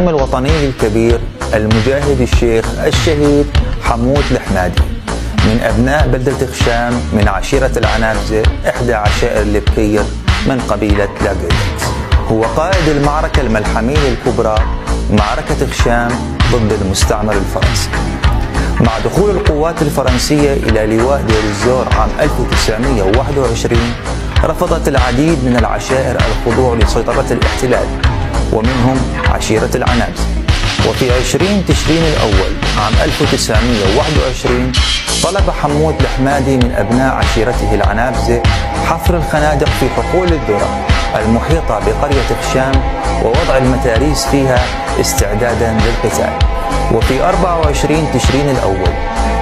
المقاوم الوطني الكبير المجاهد الشيخ الشهيد حمود الحمادي من أبناء بلدة خشام من عشيرة العنابزة إحدى عشائر البكير من قبيلة لاقيدت. هو قائد المعركة الملحمية الكبرى معركة خشام ضد المستعمر الفرنسي. مع دخول القوات الفرنسية إلى لواء دير الزور عام 1921 رفضت العديد من العشائر الخضوع لسيطرة الاحتلال ومنهم عشيرة العنابزة. وفي 20 تشرين الأول عام 1921 طلب حمود الحمادي من أبناء عشيرته العنابزة حفر الخنادق في حقول الذرة المحيطة بقرية خشام ووضع المتاريس فيها استعدادا للقتال. وفي 24 تشرين الأول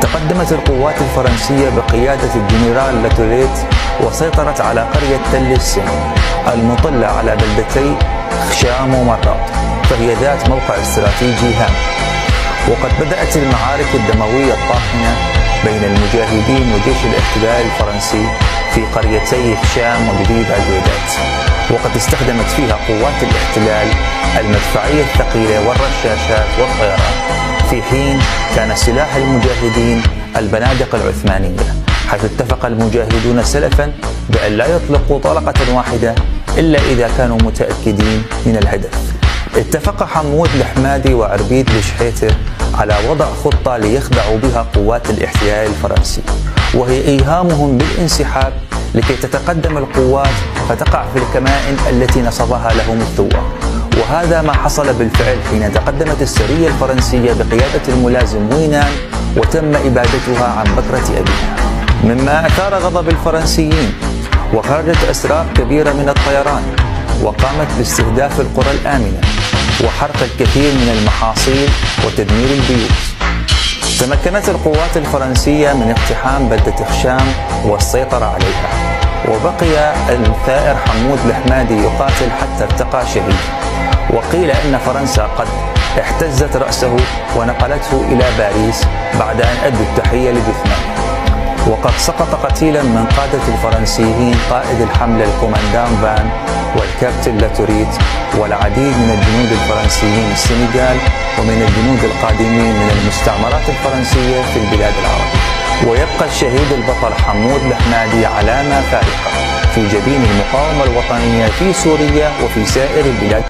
تقدمت القوات الفرنسية بقيادة الجنرال لاتوليت وسيطرت على قرية تل السن المطلة على بلدتي خشام ومراط، فهي ذات موقع استراتيجي هام. وقد بدأت المعارك الدموية الطاحنة بين المجاهدين وجيش الاحتلال الفرنسي في قريتي خشام وجديد الجويدات، وقد استخدمت فيها قوات الاحتلال المدفعية الثقيلة والرشاشات والطيران، في حين كان سلاح المجاهدين البنادق العثمانية، حيث اتفق المجاهدون سلفا بأن لا يطلقوا طلقة واحدة إلا إذا كانوا متأكدين من الهدف. اتفق حمود الحمادي وعربيد الشحيتر على وضع خطة ليخدعوا بها قوات الاحتلال الفرنسي، وهي إيهامهم بالانسحاب لكي تتقدم القوات فتقع في الكمائن التي نصبها لهم الثوار. وهذا ما حصل بالفعل حين تقدمت السرية الفرنسية بقيادة الملازم وينان وتم إبادتها عن بكرة أبيها، مما أثار غضب الفرنسيين، وخرجت أسراب كبيرة من الطيران وقامت باستهداف القرى الآمنة وحرق الكثير من المحاصيل وتدمير البيوت. تمكنت القوات الفرنسية من اقتحام بلدة خشام والسيطرة عليها، وبقي الثائر حمود الحمادي يقاتل حتى ارتقى شهيدا. وقيل إن فرنسا قد احتزت رأسه ونقلته إلى باريس بعد أن أدوا التحية لجثمانه. وقد سقط قتيلا من قادة الفرنسيين قائد الحملة الكوماندان فان والكابتن لاتوريت والعديد من الجنود الفرنسيين السنغال ومن الجنود القادمين من المستعمرات الفرنسية في البلاد العربية. ويبقى الشهيد البطل حمود الحمادي علامة فارقة في جبين المقاومة الوطنية في سوريا وفي سائر البلاد.